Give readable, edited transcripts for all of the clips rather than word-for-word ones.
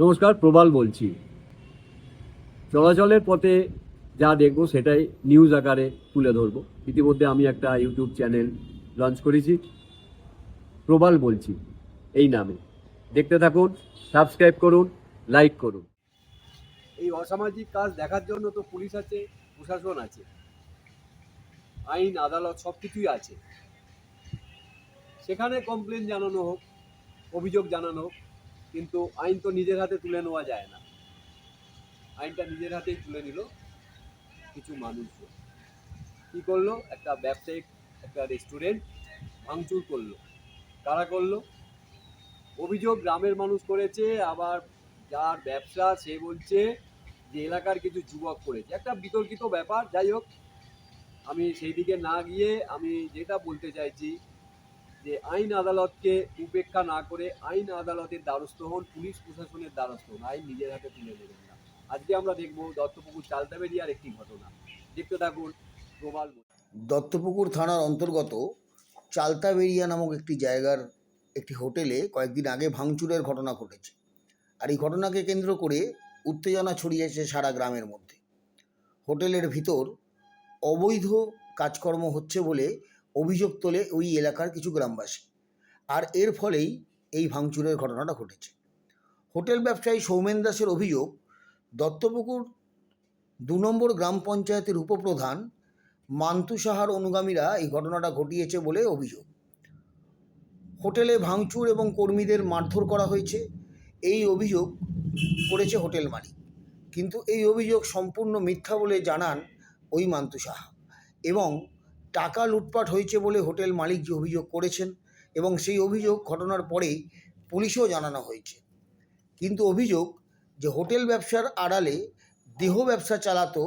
নমস্কার, প্রবাল বলছি। চলাচলের পথে যা দেখব সেটাই নিউজ আকারে তুলে ধরব। ইতিমধ্যে আমি একটা ইউটিউব চ্যানেল লঞ্চ করেছি, প্রবাল বলছি এই নামে। দেখতে থাকুন, সাবস্ক্রাইব করুন, লাইক করুন। এই অসামাজিক কাজ দেখার জন্য তো পুলিশ আছে, প্রশাসন আছে, আইন আদালত সব কিছুই আছে। সেখানে কমপ্লেন জানানো হোক, অভিযোগ জানানো হোক, কিন্তু আইন তো নিজের হাতে তুলে নেওয়া যায় না। আইনটা নিজের হাতেই তুলে নিল কিছু মানুষজন। কী করলো? একটা ব্যবসায়িক একটা রেস্টুরেন্ট ভাঙচুর করলো। কারা করলো? অভিযোগ গ্রামের মানুষ করেছে, আবার যার ব্যবসা সে বলছে যে এলাকার কিছু যুবক করেছে। একটা বিতর্কিত ব্যাপার। যাই হোক, আমি সেই দিকে না গিয়ে আমি যেটা বলতে চাইছি যে আইন আদালতকে উপেক্ষা না করে আইন আদালতের দ্বারস্থ হন, পুলিশ প্রশাসনের দ্বারস্থ হন, আইন নিজের হাতে তুলে নেবেন না। আজকে আমরা দেখব দত্তপুকুর চালতাবেরিয়ার একটি ঘটনা। দেখতে থাকুন, প্রবাল। দত্তপুকুর থানার অন্তর্গত চালতাবেরিয়া নামক একটি জায়গার একটি হোটেলে কয়েকদিন আগে ভাঙচুরের ঘটনা ঘটেছে। আর এই ঘটনাকে কেন্দ্র করে উত্তেজনা ছড়িয়েছে সারা গ্রামের মধ্যে। হোটেলের ভিতর অবৈধ কাজকর্ম হচ্ছে বলে অভিযোগ তোলে ওই এলাকার কিছু গ্রামবাসী। আর এর ফলেই এই ভাঙচুরের ঘটনাটা ঘটেছে। হোটেল ব্যবসায়ী সৌমেন দাসের অভিযোগ, দত্তপুকুর ২ নম্বর গ্রাম পঞ্চায়েতের উপপ্রধান মান্তু সাহার অনুগামীরা এই ঘটনাটা ঘটিয়েছে বলে অভিযোগ। হোটেলে ভাঙচুর এবং কর্মীদের মারধর করা হয়েছে, এই অভিযোগ করেছে হোটেল মালিক। কিন্তু এই অভিযোগ সম্পূর্ণ মিথ্যা বলে জানান ওই মান্তু সাহা, এবং টাকা লুটপাট হয়েছে বলে হোটেল মালিক যে অভিযোগ করেছেন, এবং সেই অভিযোগ ঘটনার পরেই পুলিশেও জানানো হয়েছে। কিন্তু অভিযোগ যে হোটেল ব্যবসার আড়ালে দেহ ব্যবসা চালাতো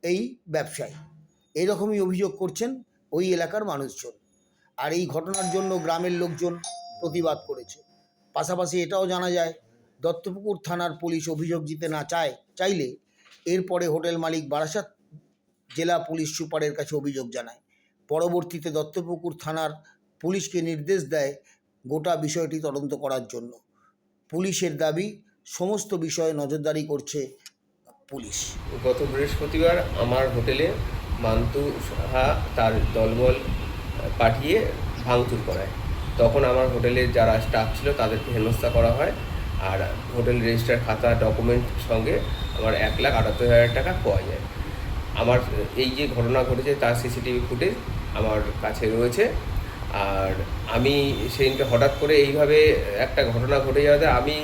এই ব্যবসায়ী, এরকমই অভিযোগ করছেন ওই এলাকার মানুষজন। আর এই ঘটনার জন্য গ্রামের লোকজন প্রতিবাদ করেছে। পাশাপাশি এটাও জানা যায়, দত্তপুকুর থানার পুলিশ অভিযোগ দিতে না চাইলে এরপরে হোটেল মালিক বারাসাত জেলা পুলিশ সুপারের কাছে অভিযোগ জানায়। পরবর্তীতে দত্তপুকুর থানার পুলিশকে নির্দেশ দেয় গোটা বিষয়টি তদন্ত করার জন্য। পুলিশের দাবি, সমস্ত বিষয়ে নজরদারি করছে পুলিশ। গত বৃহস্পতিবার আমার হোটেলে মান্তু সাহা তার দলবল পাঠিয়ে ভাঙচুর করায়। তখন আমার হোটেলের যারা স্টাফ ছিল তাদেরকে হেনস্থা করা হয়, আর হোটেল রেজিস্টার খাতা ডকুমেন্ট সঙ্গে আমার 1,78,000 টাকা পাওয়া যায়। আমার এই যে ঘটনা ঘটেছে তার সিসিটিভি ফুটেজ আমার কাছে রয়েছে। আর আমি সেদিনকে হঠাৎ করে এইভাবে একটা ঘটনা ঘটে যাওয়াতে, আমি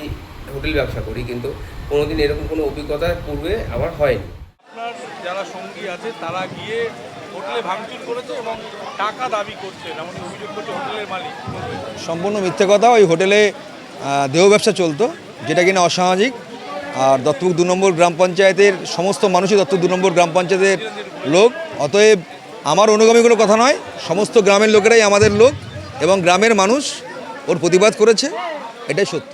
হোটেল ব্যবসা করি কিন্তু কোনোদিন এরকম কোনো অভিজ্ঞতা পূর্বে আমার হয়নি। আপনার যারা সঙ্গী আছে তারা গিয়ে হোটেলে ভাঙচুর করেছে এবং টাকা দাবি করছে, এমন অভিযোগ করছে হোটেলের মালিক। সম্পূর্ণ মিথ্যে কথা। ওই হোটেলে দেহ ব্যবসা চলতো, যেটা কিনা অসামাজিক। আর দত্তপুকুর ২ নম্বর গ্রাম পঞ্চায়েতের সমস্ত মানুষই দত্তপুকুর ২ নম্বর গ্রাম পঞ্চায়েতের লোক। অতএব আমার অনুগামী কোনো কথা নয়, সমস্ত গ্রামের লোকেরাই আমাদের লোক, এবং গ্রামের মানুষ ওর প্রতিবাদ করেছে, এটাই সত্য।